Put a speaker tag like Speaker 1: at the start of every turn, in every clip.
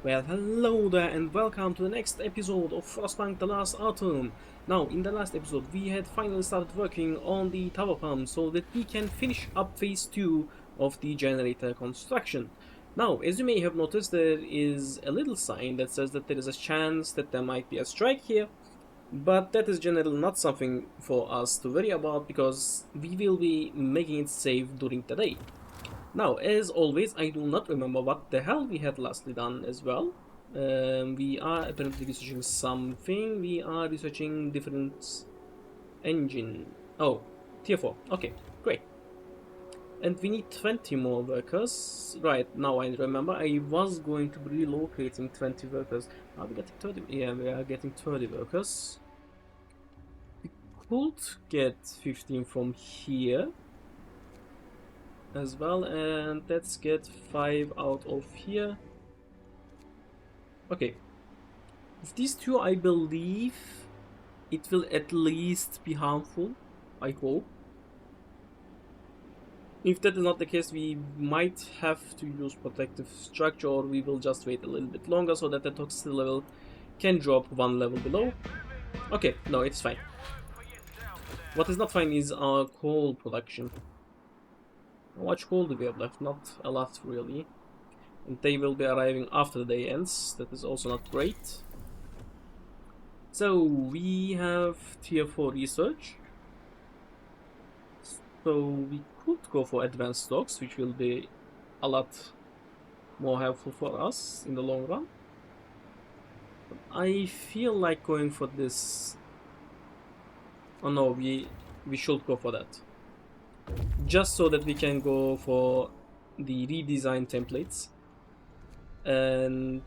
Speaker 1: Well, hello there and welcome to the next episode of Frostpunk The Last Autumn. Now, in the last episode, we had finally started working on the tower pump so that we can finish up phase 2 of the generator construction. Now, as you may have noticed, there is a little sign that says that there is a chance that there might be a strike here, but that is generally not something for us to worry about because we will be making it safe during the day. Now, as always, I do not remember what the hell we had lastly done as well. We are apparently researching something. We are researching different engine. Oh, tier 4. Okay, great. And we need 20 more workers. Right, now I remember I was going to be relocating 20 workers. Are we getting 30? Yeah, we are getting 30 workers. We could get 15 from here as well, and let's get 5 out of here. Okay, with these two I believe it will at least be harmful, I hope. If that is not the case, we might have to use protective structure, or we will just wait a little bit longer so that the toxicity level can drop one level below. Okay, no, it's fine. What is not fine is our coal production. How much coal do we have left? Not a lot, really. And they will be arriving after the day ends. That is also not great. So we have tier 4 research. So we could go for advanced stocks, which will be a lot more helpful for us in the long run. But I feel like going for this. Oh no, we should go for that. Just so that we can go for the redesigned templates. And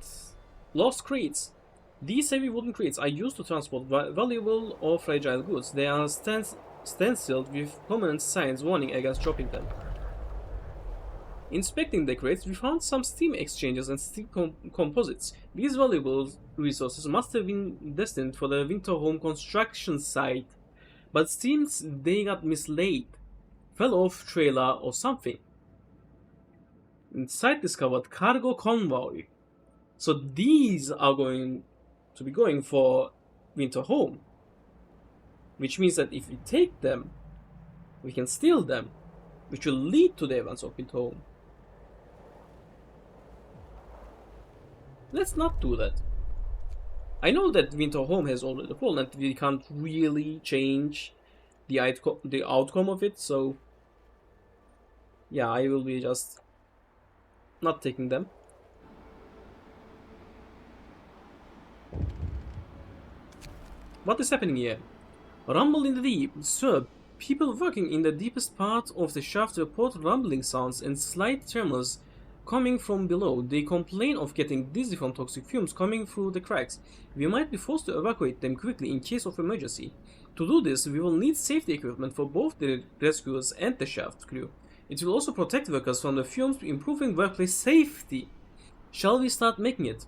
Speaker 1: lost crates. These heavy wooden crates are used to transport valuable or fragile goods. They are stenciled with prominent signs warning against dropping them. Inspecting the crates, we found some steam exchangers and steel composites. These valuable resources must have been destined for the winter home construction site, but seems they got mislaid, fell off trailer or something. Inside discovered cargo convoy. So these are going to be going for winter home, which means that if we take them, we can steal them, which will lead to the events of winter home. Let's not do that. I know that winter home has already fallen and we can't really change the outcome of it, so yeah, I will be just not taking them. What is happening here? Rumble in the deep. Sir, people working in the deepest part of the shaft report rumbling sounds and slight tremors coming from below. They complain of getting dizzy from toxic fumes coming through the cracks. We might be forced to evacuate them quickly in case of emergency. To do this, we will need safety equipment for both the rescuers and the shaft crew. It will also protect workers from the fumes, improving workplace safety. Shall we start making it?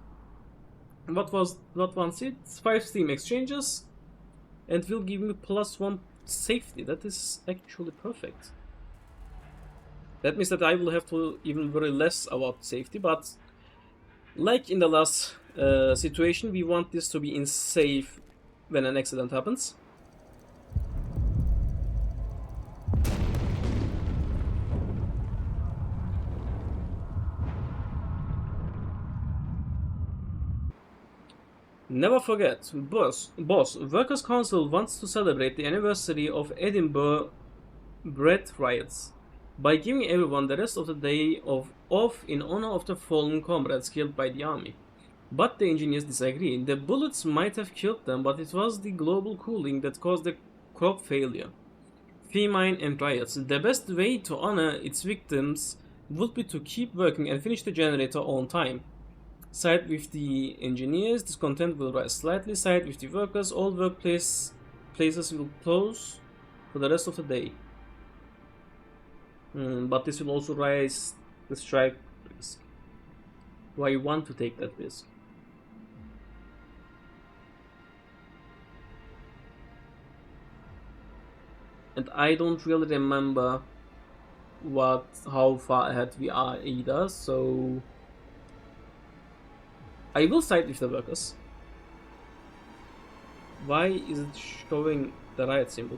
Speaker 1: What wants it? 5 steam exchanges and will give me +1 safety. That is actually perfect. That means that I will have to even worry less about safety, but like in the last situation, we want this to be in safe when an accident happens. Never forget, boss, Workers' Council wants to celebrate the anniversary of Edinburgh bread riots by giving everyone the rest of the day off in honor of the fallen comrades killed by the army. But the engineers disagree. The bullets might have killed them, but it was the global cooling that caused the crop failure, famine and riots. The best way to honor its victims would be to keep working and finish the generator on time. Side with the engineers, discontent will rise slightly. Side with the workers, all places will close for the rest of the day. But this will also raise the strike risk. Do I want to take that risk? And I don't really remember how far ahead we are either, so I will side with the workers. Why is it showing the riot symbol?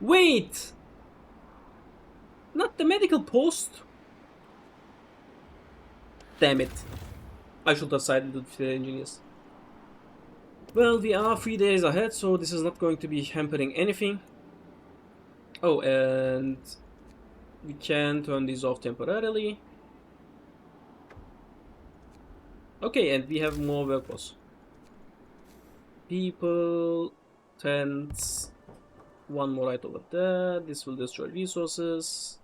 Speaker 1: Wait! Not the medical post! Damn it. I should have sided with the engineers. Well, we are 3 days ahead, so this is not going to be hampering anything. Oh, and we can turn these off temporarily. Okay, and we have more workers. People, tents, one more right over there. This will destroy resources.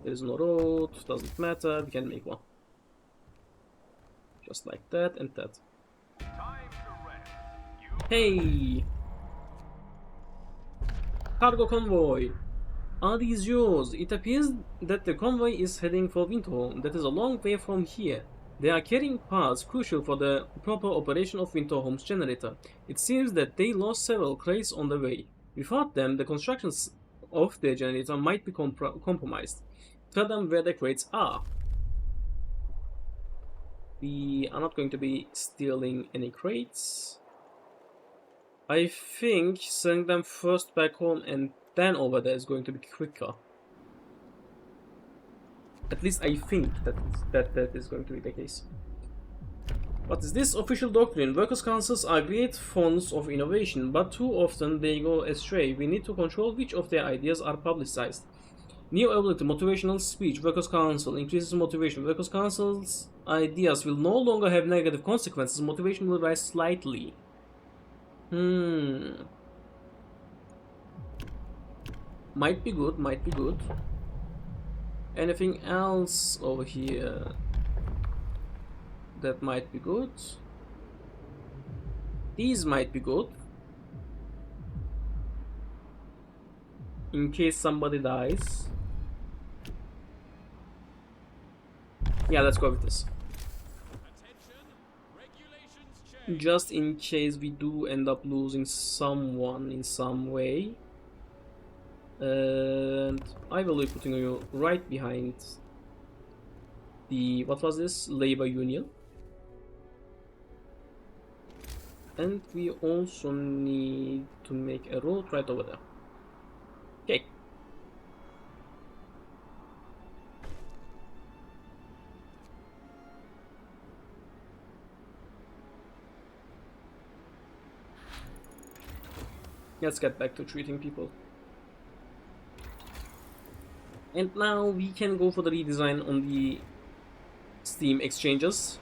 Speaker 1: There is no road, doesn't matter, we can make one. Just like that and that. Hey! Cargo convoy! Are these yours? It appears that the convoy is heading for Winterholm. That is a long way from here. They are carrying parts crucial for the proper operation of Winterholm's generator. It seems that they lost several crates on the way. Without them, the constructions of the generator might be compromised. Tell them where the crates are. We are not going to be stealing any crates. I think sending them first back home and then over there is going to be quicker. At least I think that is going to be the case. What is this official doctrine? Workers' councils are great fonts of innovation, but too often they go astray. We need to control which of their ideas are publicized. New ability, motivational speech, workers' council, increases motivation. Workers' council's ideas will no longer have negative consequences. Motivation will rise slightly. Might be good, might be good. Anything else over here that might be good? These might be good. In case somebody dies. Yeah, let's go with this. Just in case we do end up losing someone in some way. And I will be putting you right behind the, what was this? Labor union. And we also need to make a road right over there. Okay. Let's get back to treating people. And now we can go for the redesign on the Steam exchanges.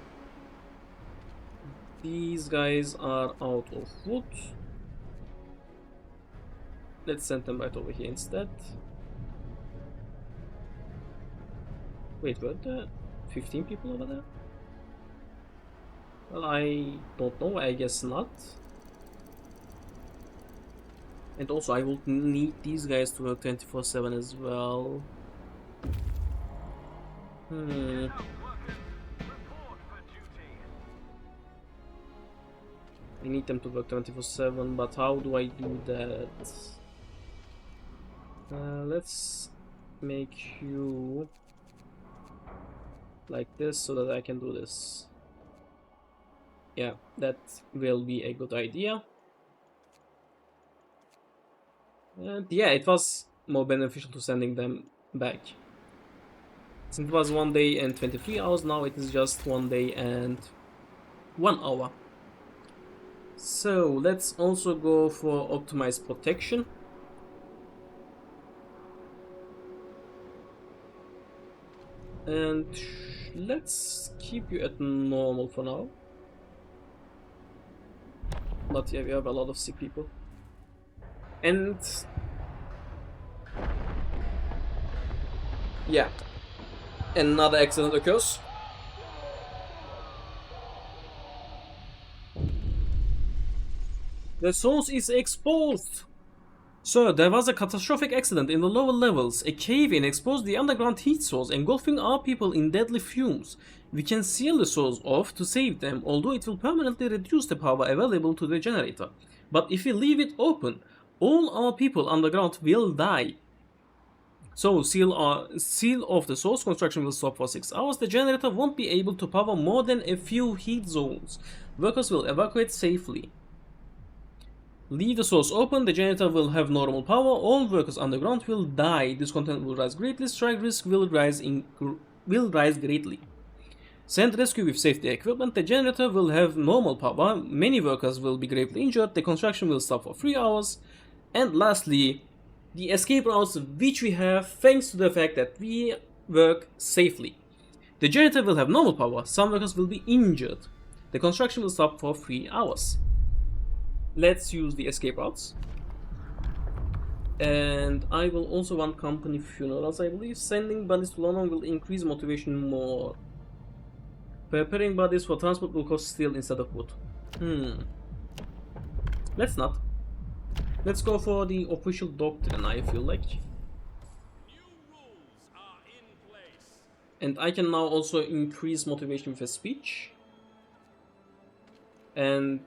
Speaker 1: These guys are out of wood. Let's send them right over here instead. Wait, were there 15 people over there? Well, I don't know, I guess not. And also I will need these guys to work 24/7 as well. I need them to work 24/7, but how do I do that? Let's make you like this so that I can do this. Yeah, that will be a good idea. And yeah, it was more beneficial to sending them back. Since it was 1 day and 23 hours, now it is just 1 day and 1 hour. So let's also go for optimized protection. And let's keep you at normal for now. But yeah, we have a lot of sick people. And yeah, another accident occurs. The source is exposed. Sir, there was a catastrophic accident in the lower levels. A cave-in exposed the underground heat source, engulfing our people in deadly fumes. We can seal the source off to save them, although it will permanently reduce the power available to the generator. But if we leave it open, all our people underground will die. So, seal off the source, construction will stop for 6 hours. The generator won't be able to power more than a few heat zones. Workers will evacuate safely. Leave the source open, the generator will have normal power, all workers underground will die, discontent will rise greatly, strike risk will rise greatly. Send rescue with safety equipment, the generator will have normal power, many workers will be gravely injured, the construction will stop for 3 hours, and lastly, the escape routes which we have thanks to the fact that we work safely. The generator will have normal power, some workers will be injured. The construction will stop for 3 hours. Let's use the escape routes. And I will also want company funerals, I believe. Sending bodies to London will increase motivation more. Preparing bodies for transport will cost steel instead of wood. Let's not. Let's go for the official doctrine, I feel like. And I can now also increase motivation with a speech. And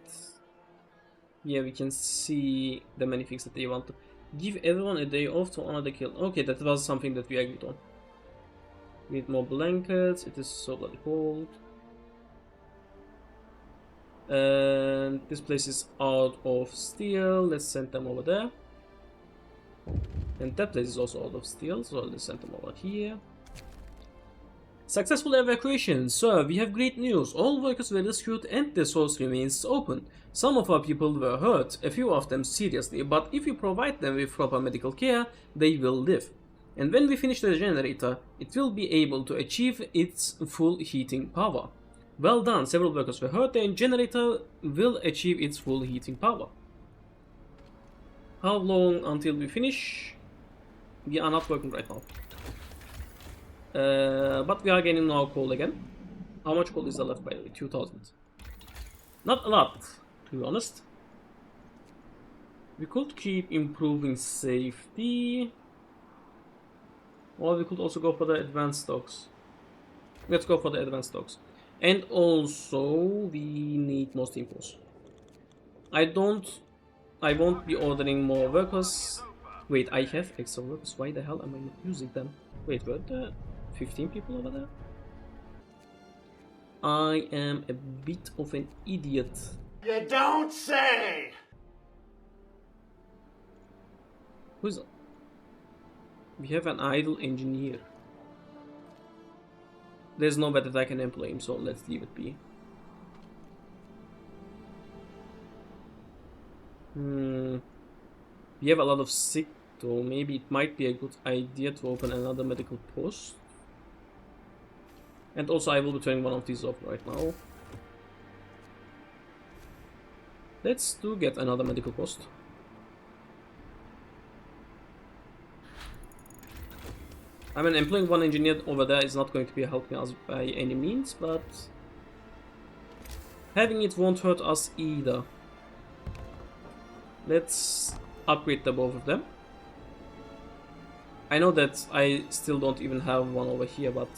Speaker 1: yeah, we can see the many things that they want to give everyone a day off to honor the kill. Okay, that was something that we agreed on. We need more blankets, it is so bloody cold. And this place is out of steel, let's send them over there. And that place is also out of steel, so let's send them over here. Successful evacuation. Sir, we have great news. All workers were rescued and the source remains open. Some of our people were hurt, a few of them seriously, but if you provide them with proper medical care, they will live. And when we finish the generator, it will be able to achieve its full heating power. Well done, several workers were hurt and generator will achieve its full heating power. How long until we finish? We are not working right now. But we are gaining now coal again. How much coal is there left, by the way? 2000. Not a lot, to be honest. We could keep improving safety. Or we could also go for the advanced stocks. Let's go for the advanced stocks. And also, we need more steam cores. I won't be ordering more workers. Wait, I have extra workers. Why the hell am I not using them? Wait, were there 15 people over there? I am a bit of an idiot.
Speaker 2: You don't say!
Speaker 1: Who's that? We have an idle engineer. There's no bet that I can employ him, so let's leave it be. We have a lot of sick, though. Maybe it might be a good idea to open another medical post. And also I will be turning one of these off right now. Let's do get another medical post. I mean, employing one engineer over there is not going to be helping us by any means, but having it won't hurt us either. Let's upgrade the both of them. I know that I still don't even have one over here, but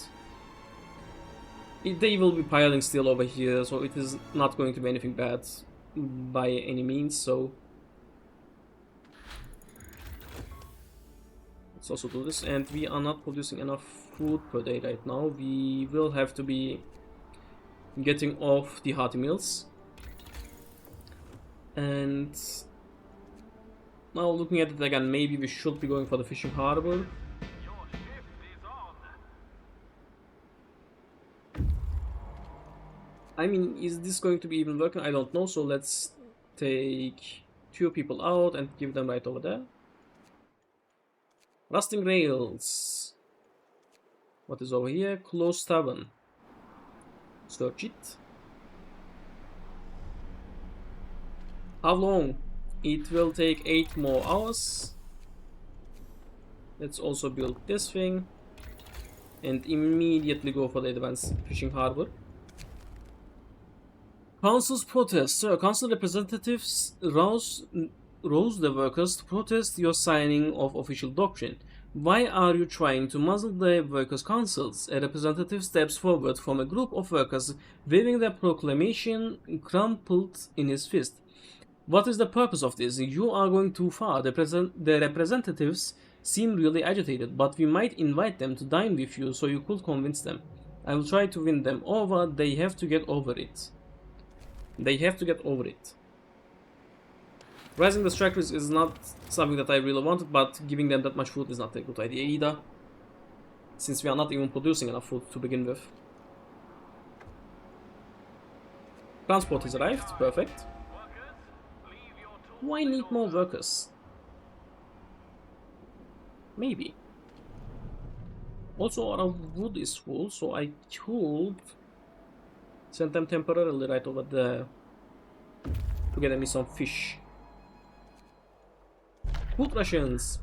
Speaker 1: they will be piling steel over here, so it is not going to be anything bad by any means, so let's also do this. And we are not producing enough food per day right now. We will have to be getting off the hearty meals. And now looking at it again, maybe we should be going for the fishing harbor. I mean, is this going to be even working? I don't know, so let's take 2 people out and give them right over there. Rusting rails. What is over here? Closed tavern. Search it. How long? It will take 8 more hours. Let's also build this thing. And immediately go for the advanced fishing harbor. Council's protest. Sir, council representatives rouse the workers to protest your signing of official doctrine. Why are you trying to muzzle the workers' councils? A representative steps forward from a group of workers waving the proclamation crumpled in his fist. What is the purpose of this? You are going too far. The representatives seem really agitated, but we might invite them to dine with you so you could convince them. I will try to win them over. They have to get over it. They have to get over it. Raising the strikers is not something that I really wanted, but giving them that much food is not a good idea either, since we are not even producing enough food to begin with. Transport is arrived, perfect. Why need more workers? Maybe. Also, our wood is full, so I could send them temporarily right over there to get me some fish. Food rations.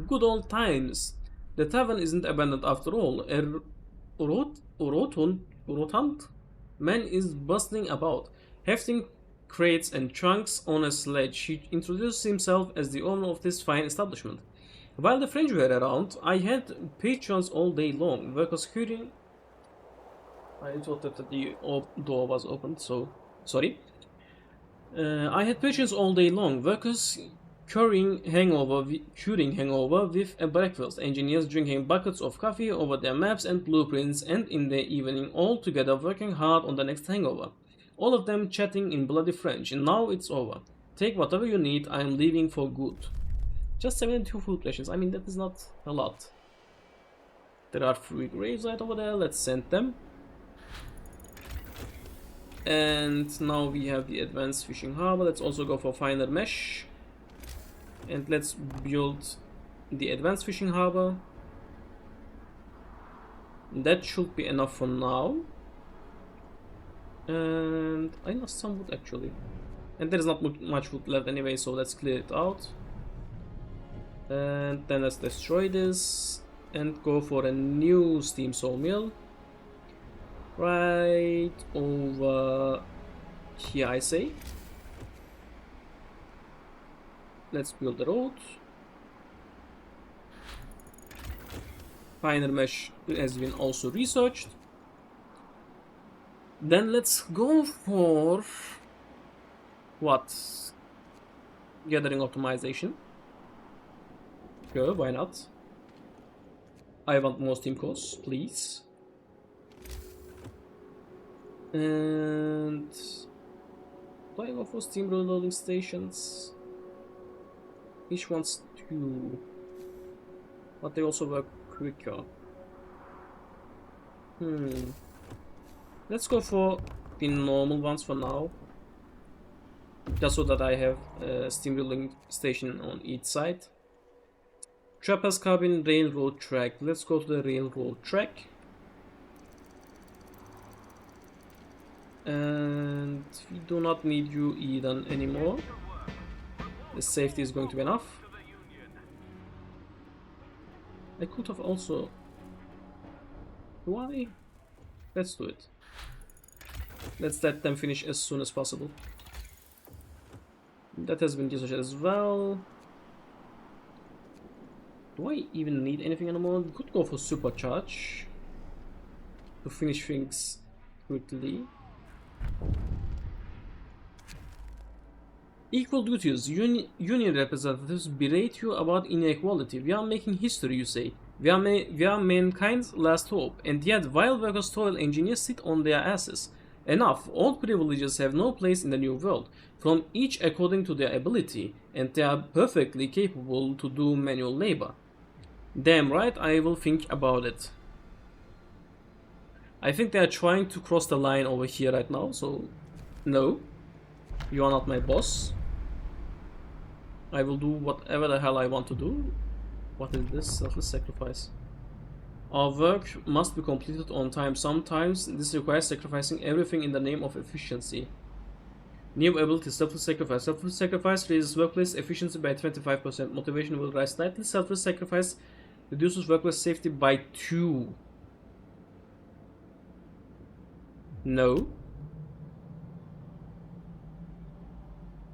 Speaker 1: Good old times. The tavern isn't abandoned after all. A rotund man is bustling about, hefting crates and trunks on a sledge. He introduced himself as the owner of this fine establishment. While the French were around, I had patrons all day long. Workers hurrying. I thought that the door was opened, so sorry. I had patrons all day long. Workers curing hangover with a breakfast. Engineers drinking buckets of coffee over their maps and blueprints, and in the evening all together working hard on the next hangover. All of them chatting in bloody French. And now it's over. Take whatever you need. I am leaving for good. Just 72 food rations. I mean, that is not a lot. There are 3 graves right over there. Let's send them. And now we have the advanced fishing harbor. Let's also go for finer mesh. And let's build the advanced fishing harbor. That should be enough for now. And I lost some wood actually. And there is not much wood left anyway, so let's clear it out. And then let's destroy this and go for a new steam sawmill. Right over here, I say. Let's build the road. Finer mesh has been also researched. Then let's go for what? Gathering optimization. Sure, why not? I want more steam cores, please. And do I go for steam reloading stations? Each one's 2, but they also work quicker. Let's go for the normal ones for now, just so that I have a steam reloading station on each side. Trapper's cabin, railroad track. Let's go to the railroad track. And we do not need you Eden anymore. The safety is going to be enough. I could have also... Why? Let's do it. Let's let them finish as soon as possible. That has been dispatched as well. Do I even need anything anymore? We could go for supercharge to finish things quickly. Equal duties. Union representatives berate you about inequality. We are making history, you say. We are mankind's last hope. And yet, while workers toil, engineers sit on their asses. Enough. Old privileges have no place in the new world. From each according to their ability. And they are perfectly capable to do manual labor. Damn right, I will think about it. I think they are trying to cross the line over here right now, so... No. You are not my boss. I will do whatever the hell I want to do. What is this? Selfless sacrifice. Our work must be completed on time. Sometimes this requires sacrificing everything in the name of efficiency. New ability, selfless sacrifice. Selfless sacrifice raises workplace efficiency by 25%. Motivation will rise slightly. Selfless sacrifice reduces workplace safety by 2. No.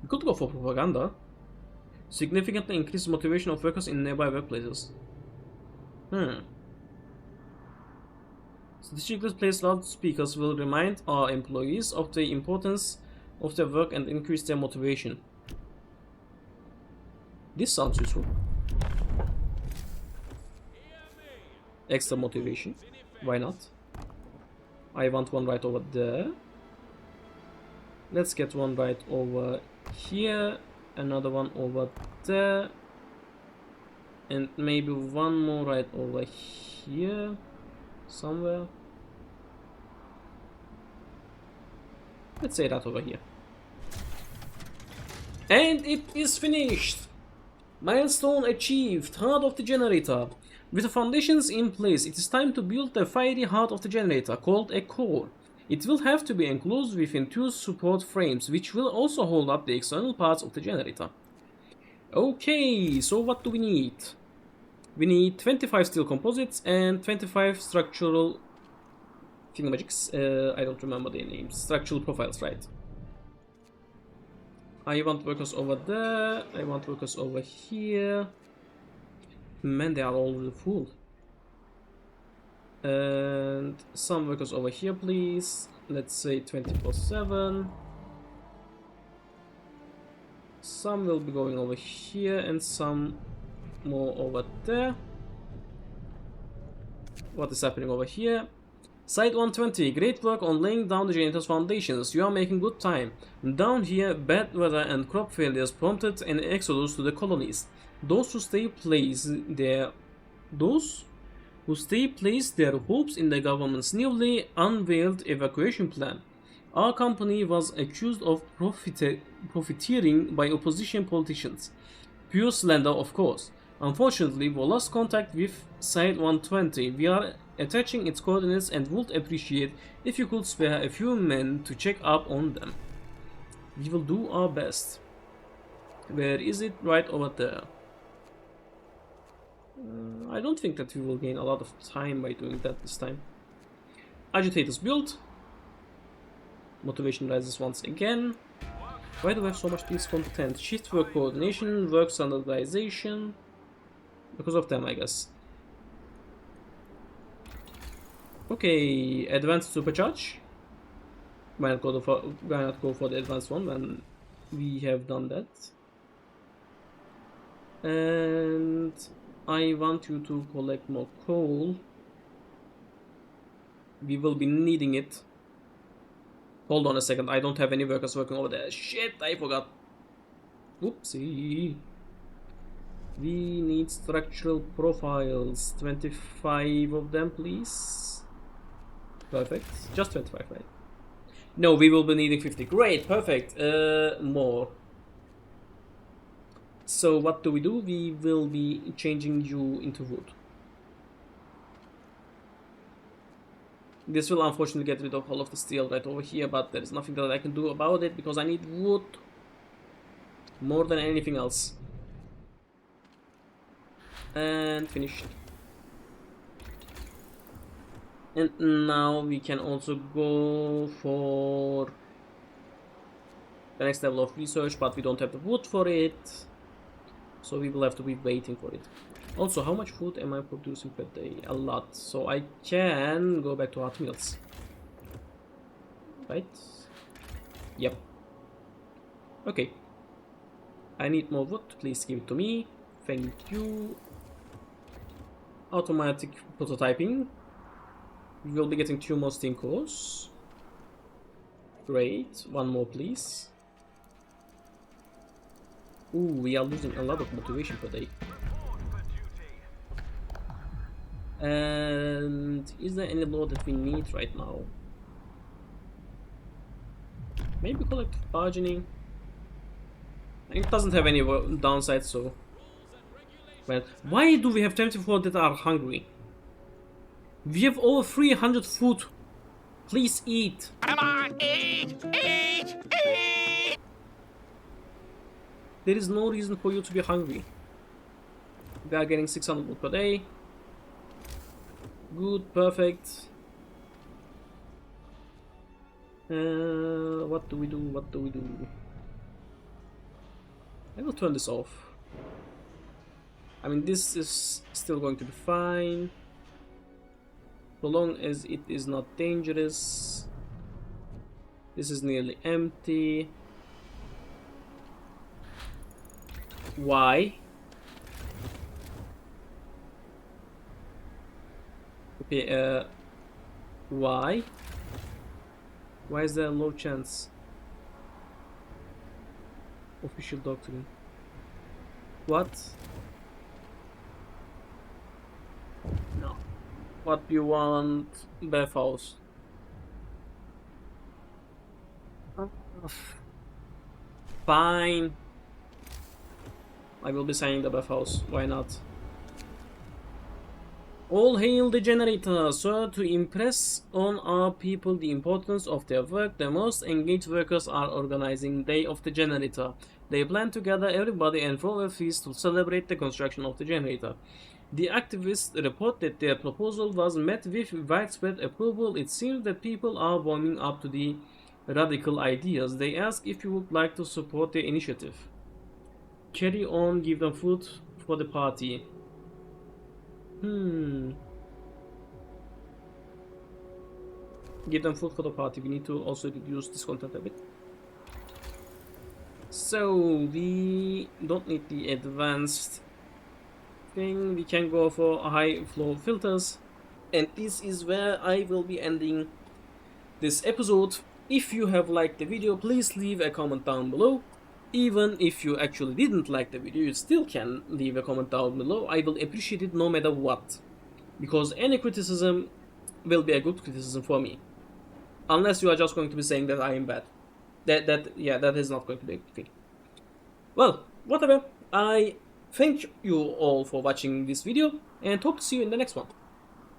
Speaker 1: We could go for propaganda. Significantly increase motivation of workers in nearby workplaces. Strategically placed loudspeakers will remind our employees of the importance of their work and increase their motivation. This sounds useful. Extra motivation. Why not? I want one right over there. Let's get one right over here. Another one over there. And maybe one more right over here. Somewhere. Let's say that over here. And it is finished! Milestone achieved, heart of the generator. With the foundations in place, it is time to build the fiery heart of the generator, called a core. It will have to be enclosed within 2 support frames, which will also hold up the external parts of the generator. Okay, so what do we need? We need 25 steel composites and 25 structural thingamagics. I don't remember their names. Structural profiles, right? I want workers over there. I want workers over here. Man, they are all full. And some workers over here, please. Let's say 24/7. Some will be going over here and some more over there. What is happening over here? Site 120, great work on laying down the generator's foundations. You are making good time. Down here, bad weather and crop failures prompted an exodus to the colonies. Those who stay placed their hopes in the government's newly unveiled evacuation plan. Our company was accused of profiteering by opposition politicians. Pure slander, of course. Unfortunately, we lost contact with Site 120. We are attaching its coordinates and would appreciate if you could spare a few men to check up on them. We will do our best. Where is it? Right over there. I don't think that we will gain a lot of time by doing that this time. Agitators built. Motivation rises once again. Why do I have so much discontent? Shift work coordination, work standardization. Because of them, I guess. Okay, advanced supercharge. Why not go for the advanced one when we have done that? And I want you to collect more coal. We will be needing it. Hold on a second, I don't have any workers working over there. Shit, I forgot. Oopsie. We need structural profiles. 25 of them, please. Perfect. Just 25, right? No, we will be needing 50. Great, perfect. More. So what do? We will be changing you into wood. This will unfortunately get rid of all of the steel right over here, but there is nothing that I can do about it because I need wood more than anything else. And finished. And now we can also go for the next level of research, but we don't have the wood for it. So we will have to be waiting for it. Also, how much food am I producing per day? A lot. So I can go back to hot meals. Right? Yep. Okay. I need more wood. Please give it to me. Thank you. Automatic prototyping. We will be getting 2 more steam cores. Great. 1 more, please. Ooh, we are losing a lot of motivation per day. And is there any law that we need right now? Maybe collective bargaining. It doesn't have any downside, so. Well, why do we have 24 that are hungry? We have over 300 food. Please eat.
Speaker 2: Come on, eat, eat, eat!
Speaker 1: There is no reason for you to be hungry. We are getting 600 wood per day. Good, perfect. What do we do? What do we do? I will turn this off. I mean, this is still going to be fine. So long as it is not dangerous. This is nearly empty. Why? Okay, why? Why is there a low chance? Official doctrine. What? No. What do you want, bathhouse? Uh, Fine. I will be signing the bathhouse. Why not? All hail the generator, sir. To impress on our people the importance of their work, the most engaged workers are organizing Day of the Generator. They plan to gather everybody and throw a feast to celebrate the construction of the generator. The activists report that their proposal was met with widespread approval. It seems that people are warming up to the radical ideas. They ask if you would like to support the initiative. Carry on, give them food for the party. Hmm. Give them food for the party. We need to also reduce this content a bit. So we don't need the advanced thing. We can go for high flow filters. And this is where I will be ending this episode. If you have liked the video, please leave a comment down below. Even if you actually didn't like the video, you still can leave a comment down below. I will appreciate it no matter what. Because any criticism will be a good criticism for me. Unless you are just going to be saying that I am bad. That is not going to be a good thing. Well, whatever. I thank you all for watching this video and hope to see you in the next one.